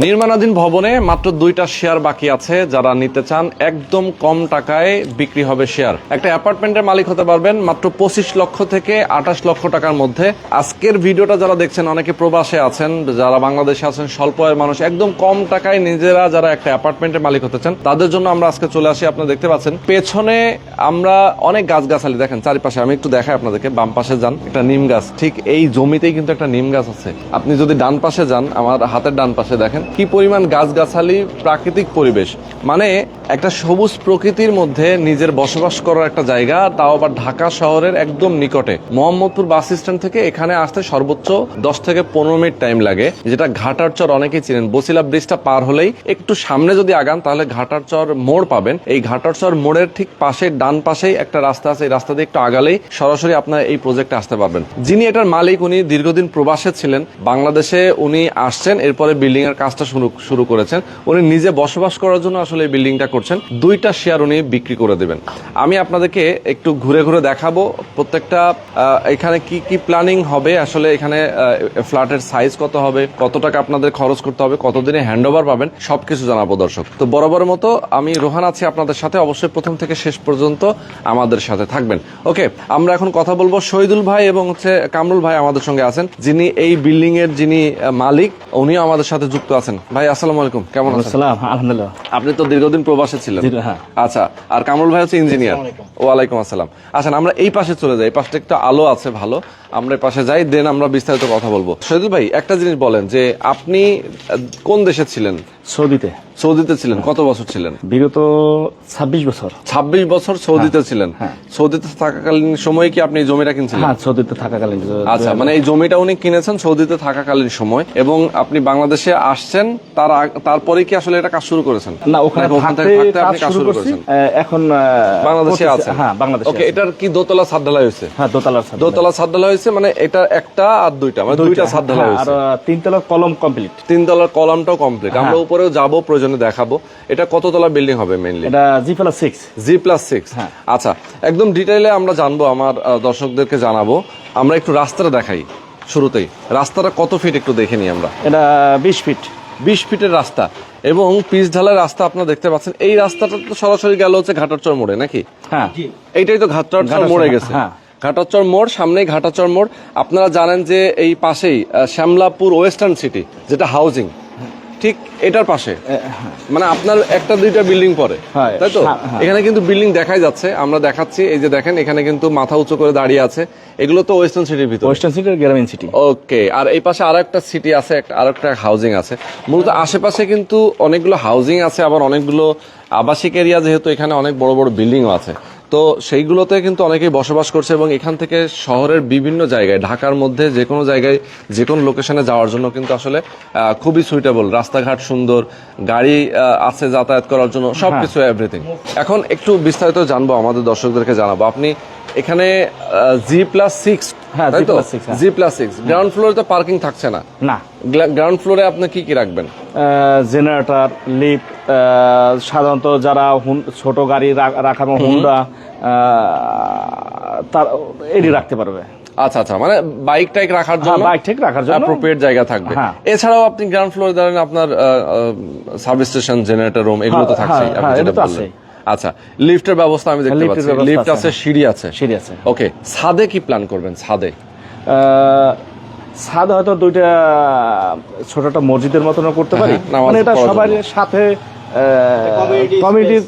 নির্মাণাধীন ভবনে মাত্র 2টা শেয়ার বাকি আছে। যারা নিতে চান একদম কম টাকায় বিক্রি হবে শেয়ার। একটা অ্যাপার্টমেন্টের মালিক হতে পারবেন মাত্র 25 লক্ষ থেকে 28 লক্ষ টাকার মধ্যে। আজকের ভিডিওটা যারা দেখছেন অনেকে প্রবাসে আছেন, যারা বাংলাদেশে আছেন, স্বল্প আয়ের মানুষ, একদম কম টাকায় নিজেরা যারা একটা অ্যাপার্টমেন্টের মালিক হতে চান তাদের জন্য আমরা আজকে চলে আসি। আপনারা দেখতে পাচ্ছেন পেছনে আমরা অনেক গাছগাছালি দেখেন চারিপাশে। আমি একটু দেখাই আপনাদেরকে। বাম পাশে যান, একটা নিম গাছ, ঠিক এই জমিতেই কিন্তু একটা নিম গাছ আছে। আপনি যদি ডান পাশে যান, আমার হাতের ডান পাশে দেখেন কি পরিমাণ গাছগাছালি, প্রাকৃতিক পরিবেশ। মানে একটা সবুজ প্রকৃতির মধ্যে নিজের বসবাস করার একটা জায়গা, তাও আবার ঢাকা শহরের একদম নিকটে। মোহাম্মদপুর বাস স্ট্যান্ড থেকে এখানে আসতে সর্বোচ্চ 10 থেকে 15 মিনিট টাইম লাগে, যেটা ঘাটার চর অনেকেই চিনেন। বসিলা ব্রিজটা পার হলেই একটু সামনে যদি আগান তাহলে ঘাটার চর মোড় পাবেন। এই ঘাটার চর মোড়ের ঠিক পাশে ডান পাশেই একটা রাস্তা আছে। এই রাস্তা দিয়ে একটু আগালেই সরাসরি আপনারা এই প্রজেক্টে আসতে পারবেন। যিনি এটার মালিক উনি দীর্ঘদিন প্রবাসে ছিলেন, বাংলাদেশে উনি আসছেন, এরপরে বিল্ডিং এর কাজটা শুরু করেছেন। উনি নিজে বসবাস করার জন্য আসলে এই বিল্ডিংটা করছেন। 2টা শেয়ার উনি বিক্রি করে দেবেন। আমি আপনাদেরকে একটু ঘুরে ঘুরে দেখাবো প্রত্যেকটা এখানে কি কি প্ল্যানিং হবে, আসলে এখানে ফ্ল্যাটের সাইজ কত হবে, কত টাকা আপনাদের খরচ করতে হবে, কতদিনে হ্যান্ডওভার পাবেন, সবকিছু জানাবো দর্শক। তো বরাবরের মতো আমি রোহান আছি আপনাদের সাথে। অবশ্যই প্রথম থেকে শেষ পর্যন্ত আমাদের সাথে থাকবেন। ওকে, আমরা এখন কথা বলবো শহীদুল ভাই এবং কামরুল ভাই আমাদের সঙ্গে আছেন, যিনি এই বিল্ডিং এর যিনি মালিক, উনিও আমাদের সাথে যুক্ত আছেন। ভাই আসসালামু আলাইকুম, কেমন আছেন? আলহামদুলিল্লাহ। আপনি তো দীর্ঘদিন প্রবাসে ছিলেন। আচ্ছা, আর কামরুল ভাই হচ্ছে ইঞ্জিনিয়ার। ওয়ালাইকুম আসসালাম। আচ্ছা, আমরা এই পাশে চলে যাই। এই পাশটা একটু আলো আছে ভালো, আমরা এই পাশে যাই, দেন আমরা বিস্তারিত কথা বলবো। শহীদুল ভাই, একটা জিনিস বলেন যে আপনি কোন দেশে ছিলেন? সৌদিতে ছিলেন। কত বছর ছিলেন? বিগত 26 বছর। 26 বছর সৌদিতে ছিলেন। সৌদিতে থাকাকালীন সময় কি আপনি জমিটা কিনছিলেন? হ্যাঁ, সৌদিতে থাকাকালীন। আচ্ছা, মানে এই জমিটা উনি কিনেছেন সৌদিতে থাকাকালীন সময়, এবং আপনি বাংলাদেশে আসছেন তারপরে কি আসলে এটা কাজ শুরু করেছেন? না, ওখানে থাকতে আপনি কাজ শুরু করেছেন। এখন বাংলাদেশে আছেন। হ্যাঁ, বাংলাদেশে। ওকে, এটার কি দোতলা ছাদ ঢালাই হয়েছে? হ্যাঁ, দোতলা ছাদ ঢালাই হয়েছে। মানে এটা একটা আর দুইটা, মানে 2টা ছাদ ঢালাই হয়েছে। আর 3 তলার কলম কমপ্লিট। 3 তলার কলামটাও কমপ্লিট। আমরা উপরেও যাবো, প্রয়োজনে দেখাবো। এটা কত তলা বিল্ডিং হবে মেইনলি? এটা G+6। G+6। হ্যাঁ, আচ্ছা, একদম ডিটেইলে আমরা জানবো, আমার দর্শকদেরকে জানাবো। আমরা একটু রাস্তাটা দেখাই শুরুতেই। রাস্তাটা কত ফিট একটু দেখে নিই আমরা। এটা 20 ফিট। 20 ফিটের রাস্তা এবং পিচ ঢালাই রাস্তা আপনারা দেখতে পাচ্ছেন। এই রাস্তাটা তো সরাসরি গেল হচ্ছে ঘাটারচর মোড়ে নাকি? হ্যাঁ, এইটাই তো ঘাটারচর মোড়ে গেছে। ঘাটারচর মোড়, সামনেই ঘাটারচর মোড়। আপনারা জানেন যে এই পাশেই শ্যামলাপুর ওয়েস্টার্ন সিটি, যেটা হাউজিং, ঠিক এটার পাশে। মানে আপনার একটা দুইটা বিল্ডিং পরে, তাই তো? এখানে কিন্তু বিল্ডিং দেখাই যাচ্ছে, আমরা দেখাচ্ছি। এই যে দেখেন, এখানে কিন্তু মাথা উঁচু করে দাঁড়িয়ে আছে। এগুলো তো ওয়েস্টার্ন সিটির ভিতর, ওয়েস্টার্ন সিটি আর গ্রামীণ সিটি। ওকে, আর এই পাশে আরেকটা সিটি আছে, আরেকটা হাউজিং আছে। মূলত আশেপাশে কিন্তু অনেকগুলো হাউজিং আছে, আবার অনেকগুলো আবাসিক এরিয়া, যেহেতু এখানে অনেক বড় বড় বিল্ডিংও আছে। তো সেইগুলোতে কিন্তু অনেকেই বসবাস করছে, এবং এখান থেকে শহরের বিভিন্ন জায়গায়, ঢাকার মধ্যে যে কোনো জায়গায়, যে কোনো লোকেশনে যাওয়ার জন্য কিন্তু আসলে খুবই সুইটেবল। রাস্তাঘাট সুন্দর, গাড়ি আছে যাতায়াত করার জন্য, সবকিছু এভরিথিং। এখন একটু বিস্তারিত জানবো, আমাদের দর্শকদেরকে জানাবো। আপনি এখানে G+6, তাই তো? G+6 গ্রাউন্ড ফ্লোরে তো পার্কিং থাকছে না? না, গ্রাউন্ড ফ্লোরে আপনি কি কি রাখবেন? জেনারেটর, লিফট, সাধারণত যারা ছোট গাড়ি রাখার হুন্ডা তার এটি রাখতে পারবে। আচ্ছা আচ্ছা, মানে বাইক টাইক রাখার জন্য, অ্যাপ্রোপ্রিয়েট জায়গা থাকবে। এছাড়াও আপনি গ্রাউন্ড ফ্লোরে ধরেন আপনার সার্ভিস স্টেশন, জেনারেটর রুম, এগুলো তো থাকছেই। আচ্ছা, লিফটের ব্যবস্থা আমি দেখতে পাচ্ছি। লিফট আছে, সিঁড়ি আছে। ওকে, ছাদে কি প্ল্যান করবেন? ছাদে হয়তো 2টা ছোটটা মসজিদের মতন করতে পারি। মানে এটা সবার সাথে কমিউনিটির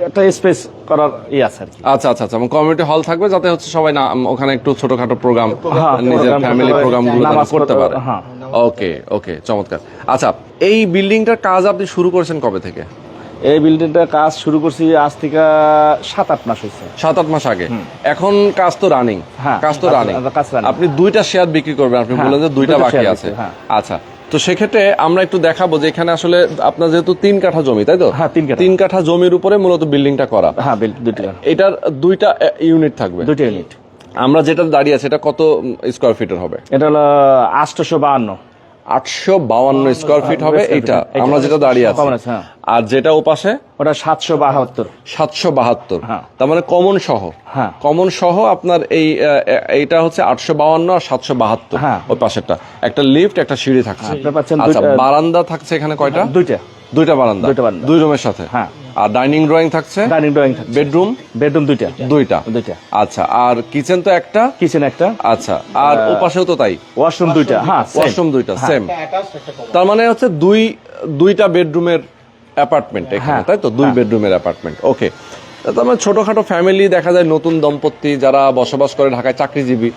একটা স্পেস করার আছে আর কি। আচ্ছা আচ্ছা আচ্ছা, কমিউনিটি হল থাকবে, যাতে হচ্ছে সবাই না ওখানে একটু ছোটখাটো প্রোগ্রাম, নিজের ফ্যামিলি প্রোগ্রামগুলো করতে পারে। ওকে ওকে, চমৎকার। আচ্ছা, এই বিল্ডিংটার কাজ আপনি শুরু করেছেন কবে থেকে? এই বিল্ডিংটার কাজ শুরু করছি আজ থেকে 7-8 মাস হয়েছে। 7-8 মাস আগে। এখন কাজ তো রানিং। আপনি 2টা শেয়ার বিক্রি করবেন, আপনি বললেন যে 2টা বাকি আছে। আচ্ছা, তো সেক্ষেত্রে আমরা একটু দেখাবো যে এখানে আসলে আপনার যেহেতু 3 কাঠা জমি, তাই তো? হ্যাঁ, 3 কাঠা জমির উপরে মূলত বিল্ডিংটা করা। হ্যাঁ, এটার 2টা ইউনিট থাকবে। 2টা ইউনিট। আমরা যেটা দাঁড়িয়ে আছে এটা কত স্কয়ার ফিটের হবে? এটা হলো 852। 852 স্কয়ার ফিট হবে এটা আমরা যেটা দাঁড়িয়ে আছি। আর যেটা ওপাশে ওটা 772। 772, তার মানে কমন সহ। কমন সহ আপনার এইটা হচ্ছে 852 আর 772 ওই পাশেরটা। একটা লিফট, একটা সিঁড়ি থাকছে। আচ্ছা, বারান্দা থাকছে এখানে কয়টা? দুইটা বারান্দা, 2 রুমের সাথে। আর ডাইনিং ড্রয়িং থাকছে। বেডরুম দুইটা। আচ্ছা, আর কিচেন তো একটা। আচ্ছা, আর ওপাশেও তো তাই, ওয়াশরুম দুইটা সেম। তার মানে হচ্ছে দুইটা বেডরুমের অ্যাপার্টমেন্ট এখানে, তাই তো? 2 বেডরুমের অ্যাপার্টমেন্ট। ওকে, তার মানে ছোটখাটো ফ্যামিলি দেখা যায়, নতুন দম্পতি যারা বসবাস করে ঢাকায়, চাকরিজীবী,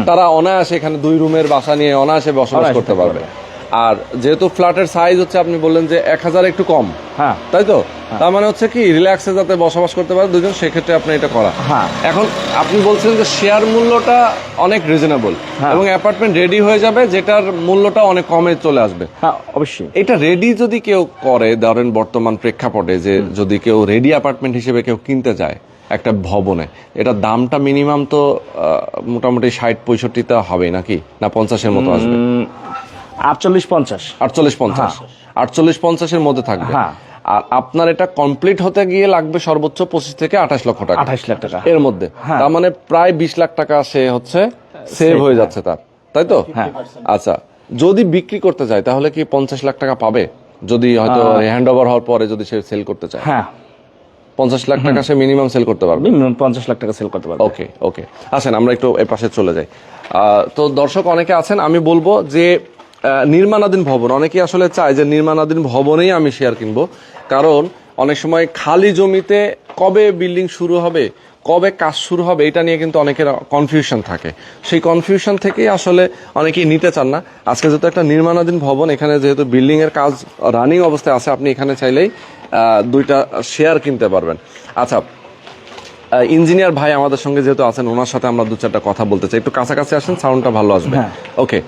তারা অনায়াসে এখানে 2 রুমের বাসা নিয়ে অনায়াসে বসবাস করতে পারবে। আর যেহেতু ফ্ল্যাটের সাইজ হচ্ছে, আপনি বললেন যে 1000 একটু কম, তাই তো? তার মানে হচ্ছে কি, রিল্যাক্সে যাতে বসবাস করতে পারে দুজন, সেক্ষেত্রে আপনি এটা করা। এখন আপনি বলছেন যে শেয়ার মূল্যটা অনেক রিজনেবল এবং অ্যাপার্টমেন্ট রেডি হয়ে যাবে, যেটার মূল্যটা অনেক কমে চলে আসবে। অবশ্যই এটা রেডি যদি কেউ করে, ধরেন বর্তমান প্রেক্ষাপটে যে যদি কেউ রেডি অ্যাপার্টমেন্ট হিসেবে কেউ কিনতে যায় একটা ভবনে, এটা দামটা মিনিমাম তো মোটামুটি 60-65 হবেই নাকি, না 50-এর মতো আসবে? 48-50 এর মধ্যে থাকবে। আর আপনার এটা কমপ্লিট হতে গিয়ে লাগবে সর্বোচ্চ 25 থেকে 28 লক্ষ টাকা, 28 লাখ টাকা এর মধ্যে। তার মানে প্রায় 20 লাখ টাকা সে হচ্ছে সেভ হয়ে যাচ্ছে তার, তাই তো? আচ্ছা, যদি বিক্রি করতে যায় তাহলে কি 50 লাখ টাকা পাবে? যদি হয়তো হ্যান্ড ওভার হওয়ার পরে যদি সে সেল করতে চায়, 50 লাখ টাকা সে মিনিমাম সেল করতে পারবে। 50 লাখ টাকা সেল করতে পারবে। ওকে, আসেন আমরা একটু এই পাশে চলে যাই। তো দর্শক অনেকে আছেন, আমি বলবো যে নির্মাণাধীন ভবন, অনেকেই আসলে চায় যে নির্মাণাধীন ভবনেই আমি শেয়ার কিনবো, কারণ অনেক সময় খালি জমিতে কবে বিল্ডিং শুরু হবে, কবে কাজ শুরু হবে, এটা নিয়ে কিন্তু অনেকের কনফিউশন থাকে। সেই কনফিউশন থেকেই আসলে অনেকেই নিতে চান না। আজকে যেহেতু একটা নির্মাণাধীন ভবন, এখানে যেহেতু বিল্ডিং এর কাজ রানিং অবস্থায় আছে, আপনি এখানে চাইলেই 2টা শেয়ার কিনতে পারবেন। আচ্ছা, ইঞ্জিনিয়ার ভাই আমাদের সঙ্গে যেহেতু আছেন, ওনার সাথে আমরা 2-4টা কথা বলতে চাই। একটু কাছাকাছি আসেন, সাউন্ডটা ভালো আসবে। ওকে,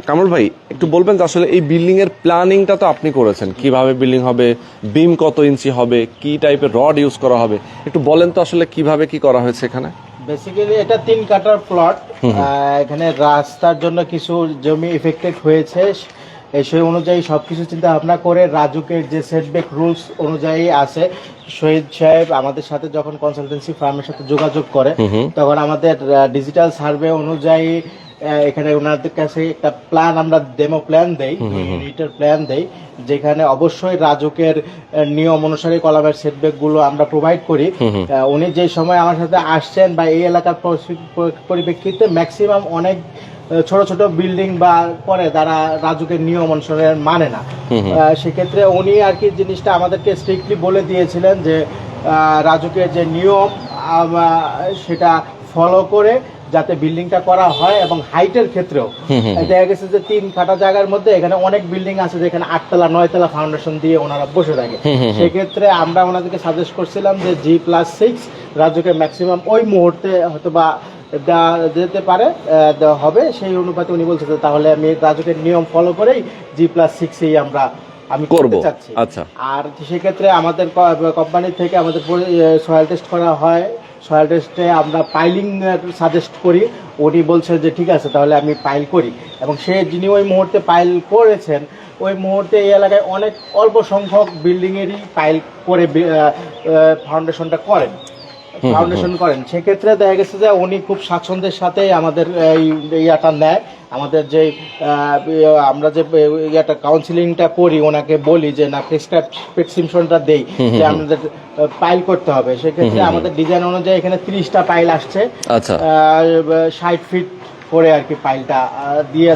কামরুল ভাই একটু বলবেন যে আসলে এই বিল্ডিং এর প্ল্যানিংটা তো আপনি করেছেন, কিভাবে বিল্ডিং হবে, বিম কত ইঞ্চি হবে, কি টাইপের রড ইউজ করা হবে, একটু বলেন তো আসলে কিভাবে কি করা হয়েছে এখানে? বেসিক্যালি এটা 3 কাঠার প্লট। এখানে রাস্তার জন্য কিছু জমি এফেক্টেড হয়েছে, সেই অনুযায়ী সবকিছু চিন্তা ভাবনা করে রাজুকের যে সেটব্যাক রুলস অনুযায়ী আছে, শহীদ সাহেব আমাদের সাথে যখন কনসালটেন্সি ফার্মের সাথে যোগাযোগ করে, তখন আমাদের ডিজিটাল সার্ভে অনুযায়ী এখানে ওনাদের কাছে একটা প্ল্যান, আমরা ডেমো প্ল্যান দেই, ইউনিটের প্ল্যান দেই, যেখানে অবশ্যই রাজুকের নিয়ম অনুসারে কলামের সেটব্যাক গুলো আমরা প্রোভাইড করি। উনি যে সময় আমার সাথে আসছেন বা এই এলাকার পরিপ্রেক্ষিতে ম্যাক্সিমাম অনেক ছোট ছোট বিল্ডিং বা করে তারা রাজুকের নিয়ম অনুসারে মানে না, সেক্ষেত্রে উনি আর কি জিনিসটা আমাদেরকে স্ট্রিক্টলি বলে দিয়েছিলেন যে রাজুকের যে নিয়ম সেটা ফলো করে যাতে বিল্ডিংটা করা হয়। এবং হাইটের ক্ষেত্রেও দেখা গেছে যে 3 কাঠা জায়গার মধ্যে এখানে অনেক বিল্ডিং আছে যেখানে 8 তলা 9 তলা ফাউন্ডেশন দিয়ে ওনারা বসে থাকে। সেক্ষেত্রে আমরা ওনাদেরকে সাজেস্ট করছিলাম যে G+6 রাজুকে ম্যাক্সিমাম ওই মুহূর্তে হয়তো বা যেতে পারে হবে, সেই অনুপাতে উনি বলছে তাহলে আমি রাজুকের নিয়ম ফলো করেই G+6-এই আমি করতে চাচ্ছি। আচ্ছা, আর সেক্ষেত্রে আমাদের কোম্পানি থেকে আমাদের সয়েল টেস্ট করা হয়, সয়েল টেস্টে আমরা পাইলিং সাজেস্ট করি, উনি বলছে যে ঠিক আছে তাহলে আমি পাইল করি। এবং যিনি ওই মুহূর্তে পাইল করেছেন, ওই মুহূর্তে এই এলাকায় অনেক অল্প সংখ্যক বিল্ডিংয়েরই পাইল করে ফাউন্ডেশন করেন। সেক্ষেত্রে দেখা গেছে যে উনি খুব স্বাচ্ছন্দ্যের সাথে আমাদের এই ইয়াটা নেয়। আমাদের যে আমরা যে ইয়াটা কাউন্সিলিংটা করি, ওনাকে বলি যে না প্রেসক্রিপশনটা দেই যে আমাদের পাইল করতে হবে। সেক্ষেত্রে আমাদের ডিজাইন অনুযায়ী এখানে 30টা পাইল আসছে। আচ্ছা, 60 ফিট করে আর কি পাইলটা দিয়ে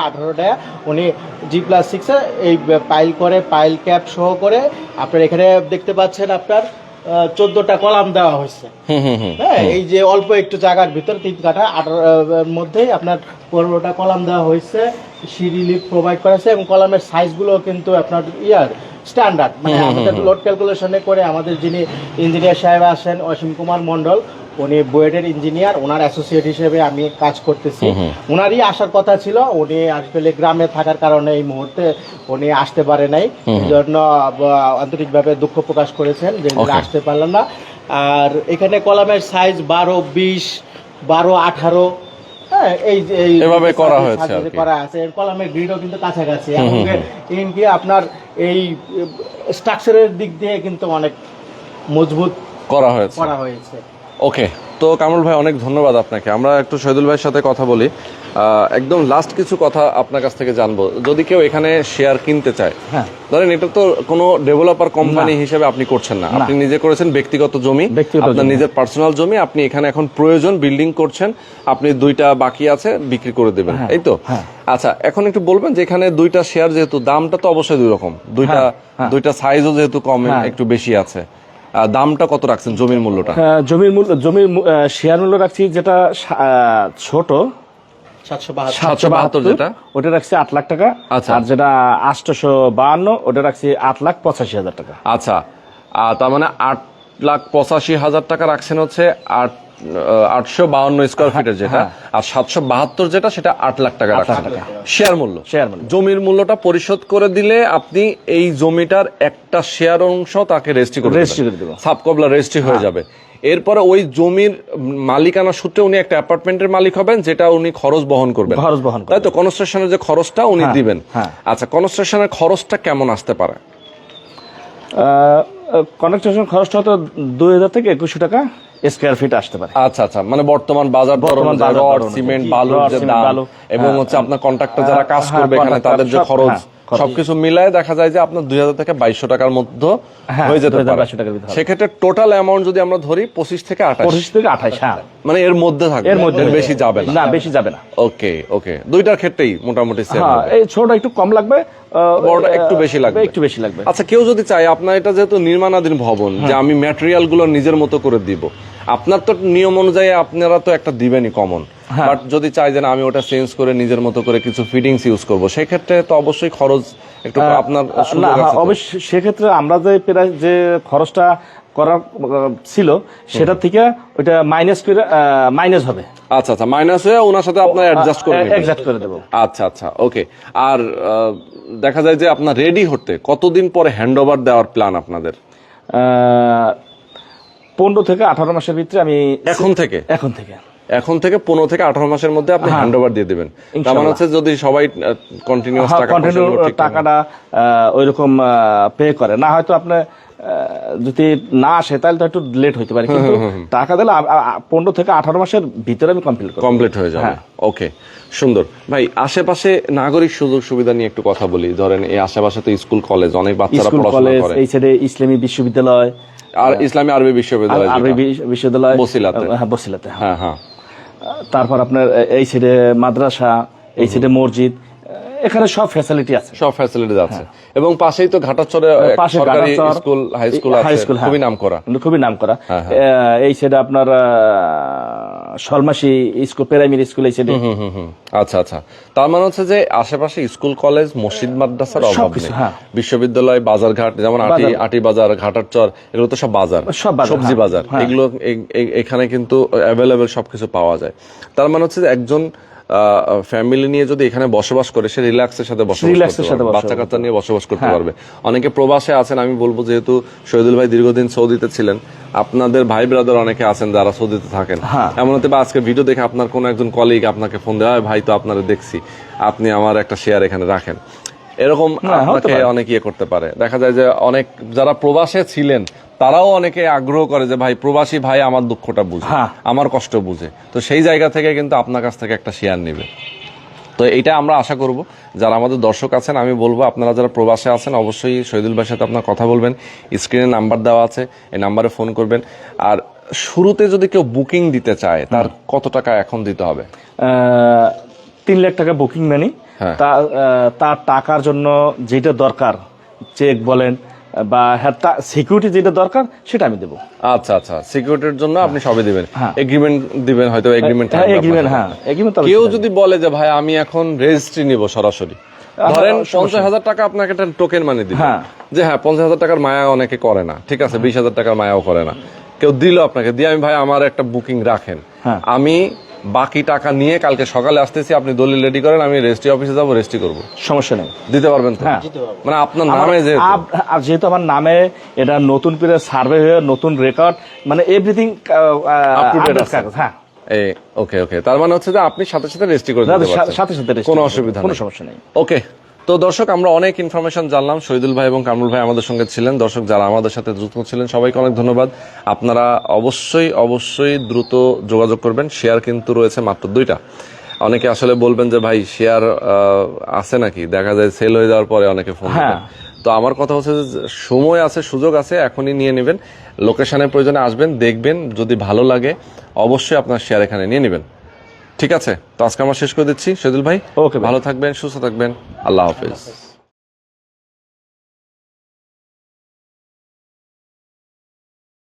18টায় উনি G+6 এই পাইল করে, পাইল ক্যাপ সহ করে আপনার এখানে দেখতে পাচ্ছেন আপনার 14টা কলাম দেওয়া হয়েছে। হ্যাঁ, এই যে অল্প একটু জায়গার ভিতর 3 কাঠা 18 মধ্যে আপনার 15টা কলাম দেওয়া হয়েছে, সিঁড়ি লিফট প্রোভাইড করা আছে এবং কলামের সাইজগুলো কিন্তু আপনার স্ট্যান্ডার্ড, মানে আমাদের লোড ক্যালকুলেশনে করে আমাদের যিনি ইঞ্জিনিয়ার সাহেব আসেন অসীম কুমার মন্ডল, উনি বুয়েটের ইঞ্জিনিয়ার, ওনার অ্যাসোসিয়েট হিসেবে আমি কাজ করতেছি। ওনারই আসার কথা ছিল, উনি আসলে গ্রামে থাকার কারণে এই মুহূর্তে উনি আসতে পারে নাই, এই জন্য আন্তরিকভাবে দুঃখ প্রকাশ করেছেন যে আসতে পারলেন না। আর এখানে কলামের সাইজ 12, 20, 12, 18 হ্যাঁ, এই এভাবে করা হয়েছে আর কি। করা আছে। এর কলামের গ্রিডও কিন্তু কাছাকাছি, এমনকি আপনার এই স্ট্রাকচারের দিক দিয়ে কিন্তু অনেক মজবুত করা হয়েছে। ওকে, তো কামরুল ভাই অনেক ধন্যবাদ আপনাকে। আমরা একটু শহীদুল ভাইয়ের সাথে কথা বলি, একদম লাস্ট কিছু কথা আপনার কাছ থেকে জানবো। যদি কেউ এখানে শেয়ার কিনতে চায়, ধরেন এটা তো কোনো ডেভেলপার কোম্পানি হিসেবে আপনি করছেন না, আপনি নিজে করেছেন ব্যক্তিগত জমি, আপনার নিজের পার্সোনাল জমি, আপনি এখানে এখন প্রয়োজন বিল্ডিং করছেন, আপনি 2টা বাকি আছে বিক্রি করে দেবেন, এই তো? আচ্ছা, এখন একটু বলবেন যে এখানে 2টা শেয়ার, যেহেতু দামটা তো অবশ্যই 2 রকম, 2টা সাইজও যেহেতু কম একটু বেশি আছে, দামটা কত রাখছেন জমির মূল্যটা? জমির শেয়ার মূল্য রাখছি যেটা ছোট 772 যেটা, ওটা রাখছি 8 লাখ টাকা। আচ্ছা। আর যেটা 852 ওটা রাখছি 8,85,000 টাকা। আচ্ছা, তার মানে 8,85,000 টাকা রাখছেন হচ্ছে 852 স্কোয়ার ফিটের যেটা, আর 772 যেটা সেটা 8 লাখ টাকা রাখছেন শেয়ার মূল্য। জমির মূল্যটা পরিশোধ করে দিলে আপনি এই জমিটার একটা শেয়ার অংশ তাকে রেজিস্ট্রি করে দেবেন, সাবকবলা রেজিস্ট্রি হয়ে যাবে। এরপরে ওই জমির মালিকানা সূত্রে উনি একটা অ্যাপার্টমেন্টের মালিক হবেন, যেটা উনি খরচ বহন করবেন, তাই তো? কনস্ট্রাকশনের যে খরচটা উনি দিবেন। আচ্ছা, কনস্ট্রাকশনের খরচটা কেমন আসতে পারে? কনস্ট্রাকশন খরচটা হয়তো 2,000 থেকে 2,100 টাকা স্কয়ার ফিট আসতে পারে। আচ্ছা আচ্ছা, মানে বর্তমান বাজার দর অনুযায়ী রড, সিমেন্ট, বালুর যে দাম এবং হচ্ছে আপনার কন্ট্রাক্টর যারা কাজ করবে এখানে তাদের যে খরচ, সবকিছু মিলায় দেখা যায় যে আপনার 2,000 থেকে 2,200 টাকার মধ্যে হয়ে যেতে পারে। সেক্ষেত্রে টোটাল অ্যামাউন্ট যদি আমরা ধরি 25 থেকে 28, হ্যাঁ, মানে এর মধ্যে থাকবে, এর মধ্যে বেশি যাবে না, বেশি যাবে না। ওকে ওকে, 2টার ক্ষেত্রেই মোটামুটি সেম হবে। এই ছোটটা একটু কম লাগবে, বড়টা একটু বেশি লাগবে। আচ্ছা, কেউ যদি চায়, আপনার এটা যেহেতু নির্মাণাধীন ভবন, যে আমি ম্যাটেরিয়াল গুলো নিজের মতো করে দিব, আপনার তো নিয়ম অনুযায়ী আপনারা তো একটা দিবেনই কমন, বাট যদি চাই যে না আমি ওটা চেঞ্জ করে নিজের মতো করে কিছু ফিটিংস ইউজ করব, সেই ক্ষেত্রে তো অবশ্যই খরচ একটু আপনার অবশ্যই। সেক্ষেত্রে আমরা যে খরচটা করার ছিল সেটা থেকে ওটা মাইনাস হবে। আচ্ছা আচ্ছা, মাইনাস হয়ে ওনার সাথে আপনার অ্যাডজাস্ট করে দেব। আচ্ছা আচ্ছা, ওকে। আর দেখা যায় যে আপনার রেডি হতে কতদিন পরে হ্যান্ডওভার দেওয়ার প্ল্যান আপনাদের? 15 থেকে 18 মাসের ভিতরে আমি এখন থেকে 15 থেকে 18 মাসের মধ্যে আপনি হ্যান্ডওভার দিয়ে দিবেন। তার মানে হচ্ছে যদি সবাই কন্টিনিউয়াস টাকাটা ওইরকম পে করে, না হয়তো আপনি যদি না আসে তাহলে তো একটু লেট হইতে পারে, কিন্তু টাকা দিলে 15 থেকে 18 মাসের ভিতরে আমি কমপ্লিট হয়ে যাবে। ওকে, সুন্দর ভাই। আশেপাশে নাগরিক সুযোগ সুবিধা নিয়ে একটু কথা বলি। ধরেন এই আশেপাশে তো স্কুল কলেজ, অনেক বাচ্চারা পড়াশোনা করে, এই সাইডে ইসলামী বিশ্ববিদ্যালয় আর ইসলামী আরবি বিশ্ববিদ্যালয় বসিলাতে, হ্যাঁ। তারপর আপনার এই সাইডে মাদ্রাসা, এই সাইডে মসজিদ, এখানে সব ফ্যাসিলিটি আছে, এবং পাশেই তো ঘাটাচরে সরকারি স্কুল, হাই স্কুল খুবই নামকরা। এই সাইডে আপনার সলমাসি স্কুল, প্রাইমারি স্কুল এই সাইডে। আচ্ছা আচ্ছা, তার মানে হচ্ছে যে আশেপাশে স্কুল কলেজ, মসজিদ, মাদ্রাসার অভাব নেই। বিশ্ববিদ্যালয়, বাজারঘাট, যেমন আটি বাজার, ঘাটারচর, এগুলো তো সব বাজার, সবজি বাজার, এগুলো এখানে কিন্তু অ্যাভেলেবেল সবকিছু পাওয়া যায়। তার মানে হচ্ছে যে একজন ফ্যামিলি নিয়ে যদি এখানে বসবাস করে, সে রিল্যাক্সের সাথে বাচ্চা কাচ্চা নিয়ে বসবাস করতে পারবে। অনেকে প্রবাসে আছেন, আমি বলবো যেহেতু শহীদুল ভাই দীর্ঘদিন সৌদিতে ছিলেন, আপনাদের ভাই ব্রাদার অনেকে আছেন যারা সৌদিতে থাকেন, এমন হতে পারে আজকে ভিডিও দেখে আপনার কোনো একজন কলিগ আপনাকে ফোন দেয়, ভাই তো আপনারা দেখছি, আপনি আমার একটা শেয়ার এখানে রাখেন, এরকম আপনাকে অনেক ইয়ে করতে পারে। দেখা যায় যে অনেক যারা প্রবাসে ছিলেন তারাও অনেকে আগ্রহ করে যে ভাই প্রবাসী ভাই আমার দুঃখটা বুঝে, আমার কষ্ট বুঝে, তো সেই জায়গা থেকে কিন্তু আপনার কাছ থেকে একটা শেয়ার নেবে। তো এটা আমরা আশা করব যারা আমাদের দর্শক আছেন, আমি বলবো আপনারা যারা প্রবাসে আছেন অবশ্যই শহীদুল ভাইয়ের সাথে আপনার কথা বলবেন, স্ক্রিনে নাম্বার দেওয়া আছে, এই নাম্বারে ফোন করবেন। আর শুরুতে যদি কেউ বুকিং দিতে চায় তার কত টাকা এখন দিতে হবে? 3 লাখ টাকা বুকিং মানি। তার টাকার জন্য যেটা দরকার, চেক বলেন বা সিকিউরিটি যেটা দরকার সেটা আমি দেবো। আচ্ছা আচ্ছা, সিকিউরিটির জন্য আপনি সবই দিবেন, এগ্রিমেন্ট দিবেন, হয়তো এগ্রিমেন্ট। কেউ যদি বলে যে ভাই আমি এখন রেজিস্ট্রি নিব সরাসরি, ধরেন 50,000 টাকা আপনাকে একটা টোকেন মানি দিবেন, যে 50,000 টাকার মায়া অনেকে করে না, ঠিক আছে, 20,000 টাকার মায়াও করে না, কেউ দিল আপনাকে দিয়ে, আমি ভাই আমার একটা বুকিং রাখেন, আমি বাকি টাকা নিয়ে কালকে সকালে আসতেছি, আপনি দলিল রেডি করেন, আমি রেজিস্ট্রি অফিসে যাবো, রেজিস্ট্রি করবো, সমস্যা নেই, দিতে পারবেন তো? মানে আপনার নামে যেহেতু আমার নামে এটা নতুন করে সার্ভে হয়ে নতুন রেকর্ড, মানে এভরিথিং ওকে ওকে, তার মানে হচ্ছে যে আপনি সাথে সাথে রেজিস্ট্রি করে দিতে পারছেন, সাথে সাথে register কোনো করতে অসুবিধা পারবেন, কোনো নেই। সমস্যা নেই। ওকে, তো দর্শক আমরা অনেক ইনফরমেশন জানলাম, শহীদুল ভাই এবং কামরুল ভাই আমাদের সঙ্গে ছিলেন। দর্শক যারা আমাদের সাথে দ্রুত ছিলেন সবাইকে অনেক ধন্যবাদ। আপনারা অবশ্যই অবশ্যই দ্রুত যোগাযোগ করবেন। শেয়ার কিন্তু রয়েছে মাত্র 2টা। অনেকে আসলে বলবেন যে ভাই শেয়ার আছে নাকি, দেখা যায় সেল হয়ে যাওয়ার পরে অনেকে ফোন হ্যাঁ। তো আমার কথা হচ্ছে যে সময় আছে, সুযোগ আছে, এখনই নিয়ে নেবেন। লোকেশনের প্রয়োজনে আসবেন, দেখবেন, যদি ভালো লাগে অবশ্যই আপনার শেয়ার এখানে নিয়ে নেবেন। ঠিক আছে, তো আজকে আমরা শেষ করে দিচ্ছি। শহীদুল ভাই Okay ভাই। ভালো থাকবেন, সুস্থ থাকবেন, আল্লাহ হাফেজ।